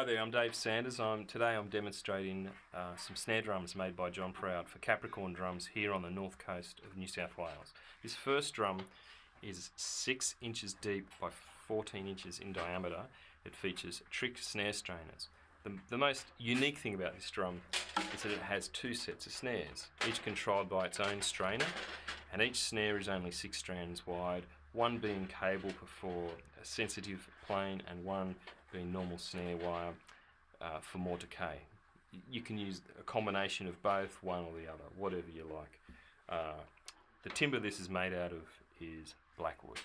Hi there, I'm Dave Sanders. Today I'm demonstrating some snare drums made by John Proud for Capricorn Drums here on the north coast of New South Wales. This first drum is 6 inches deep by 14 inches in diameter. It features trick snare strainers. The most unique thing about this drum is that it has 2 sets of snares, each controlled by its own strainer, and each snare is only 6 strands wide, one being cable for a sensitive plane and one being normal snare wire for more decay. You can use a combination of both, one or the other, whatever you like. The timber this is made out of is blackwood.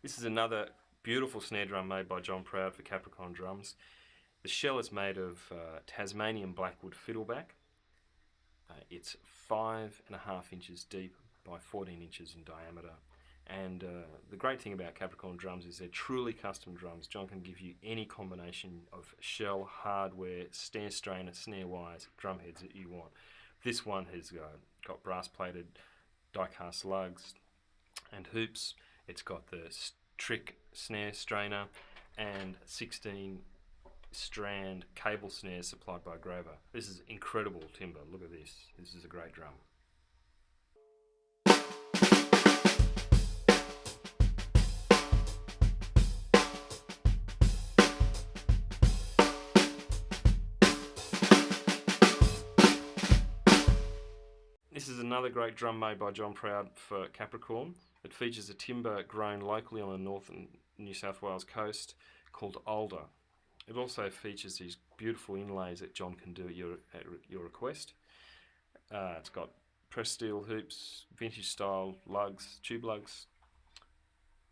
This is another beautiful snare drum made by John Proud for Capricorn Drums. The shell is made of Tasmanian blackwood fiddleback. It's 5.5 inches deep by 14 inches in diameter. And the great thing about Capricorn Drums is they're truly custom drums. John can give you any combination of shell, hardware, snare strainer, snare wires, drum heads that you want. This one has got brass plated die-cast lugs and hoops. It's got the trick snare strainer and 16 strand cable snares supplied by Grover. This is incredible timber. Look at this. This is a great drum. This is another great drum made by John Proud for Capricorn. It features a timber grown locally on the northern New South Wales coast called alder. It also features these beautiful inlays that John can do at your request. It's got pressed steel hoops, vintage style lugs, tube lugs,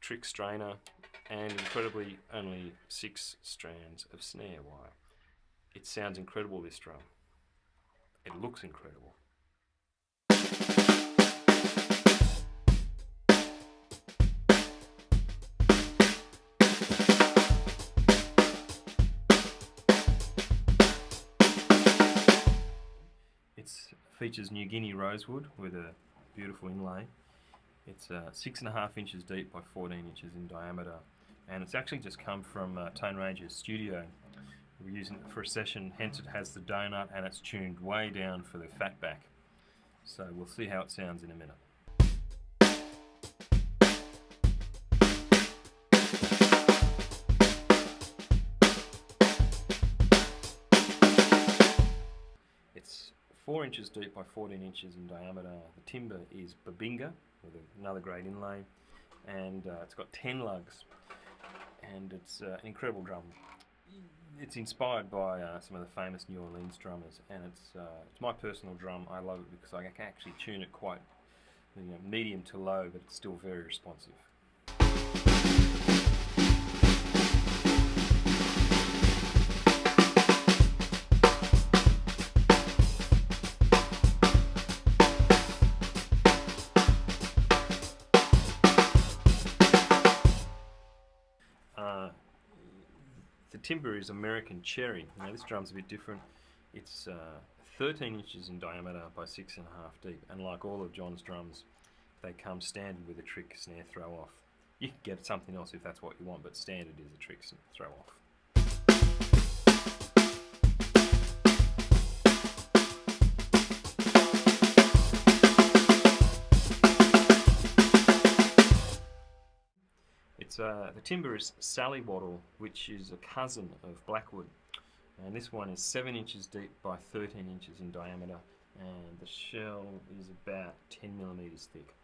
trick strainer, and incredibly only 6 strands of snare wire. It sounds incredible, this drum. It looks incredible. It features New Guinea rosewood with a beautiful inlay. It's 6.5 inches deep by 14 inches in diameter, and it's actually just come from Tone Ranger's studio. We're using it for a session, hence it has the donut and it's tuned way down for the fat back. So we'll see how it sounds in a minute. It's 4 inches deep by 14 inches in diameter. The timber is Babinga with another great inlay, and it's got 10 lugs, and it's an incredible drum. It's inspired by some of the famous New Orleans drummers, and it's my personal drum. I love it because I can actually tune it quite medium to low, but it's still very responsive. The timber is American cherry. Now this drum's a bit different. It's 13 inches in diameter by 6.5 deep, and like all of John's drums, they come standard with a trick snare throw off. You can get something else if that's what you want, but standard is a trick throw off. The timber is Sally Wattle, which is a cousin of blackwood, and this one is 7 inches deep by 13 inches in diameter, and the shell is about 10 millimeters thick.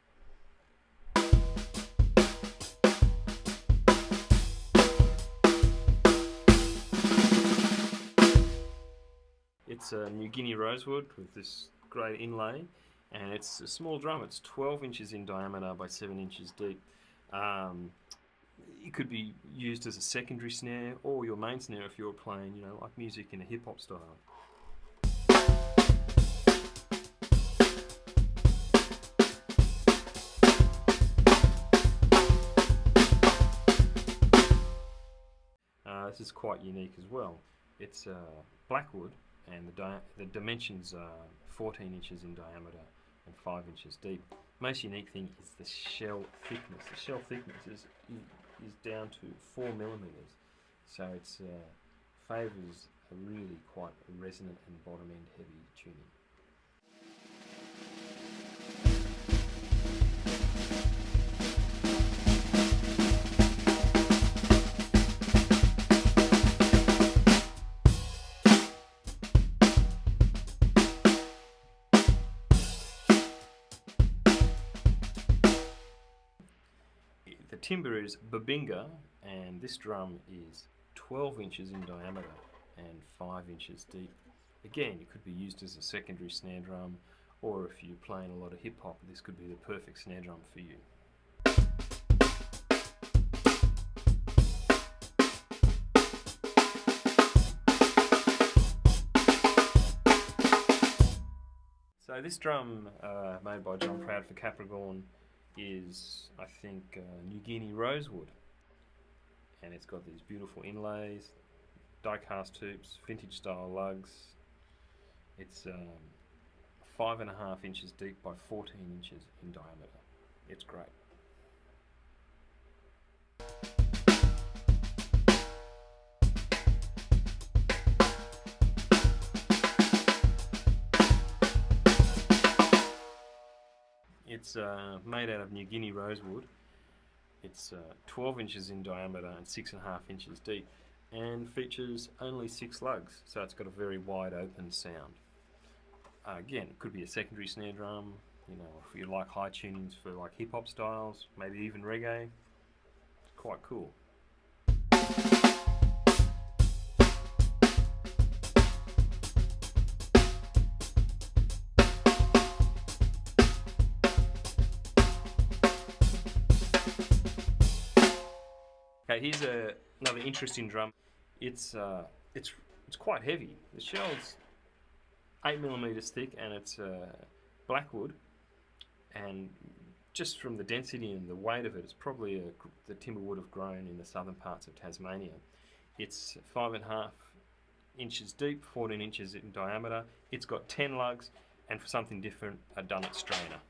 It's a New Guinea rosewood with this great inlay, and it's a small drum. It's 12 inches in diameter by 7 inches deep. It could be used as a secondary snare or your main snare if you're playing, like music in a hip-hop style. this is quite unique as well. It's blackwood, and the dimensions are 14 inches in diameter and 5 inches deep. Most unique thing is the shell thickness. The shell thickness is down to 4 millimeters, so it's favours a really quite resonant and bottom end heavy tuning. The timber is Babinga, and this drum is 12 inches in diameter and 5 inches deep. Again, it could be used as a secondary snare drum, or if you're playing a lot of hip hop, this could be the perfect snare drum for you. So this drum, made by John Proud for Capricorn, is, I think, New Guinea rosewood, and it's got these beautiful inlays, die-cast tubes, vintage style lugs. It's 5.5 inches deep by 14 inches in diameter. It's great. It's made out of New Guinea rosewood. It's 12 inches in diameter and 6.5 inches deep, and features only 6 lugs, so it's got a very wide open sound. Again, it could be a secondary snare drum, you know, if you like high tunings for like hip hop styles, maybe even reggae. It's quite cool. Okay, here's another interesting drum. It's quite heavy. The shell's 8 millimeters thick, and it's blackwood. And just from the density and the weight of it, it's probably the timber would have grown in the southern parts of Tasmania. It's 5.5 inches deep, 14 inches in diameter. It's got 10 lugs, and for something different, a Dunnet strainer.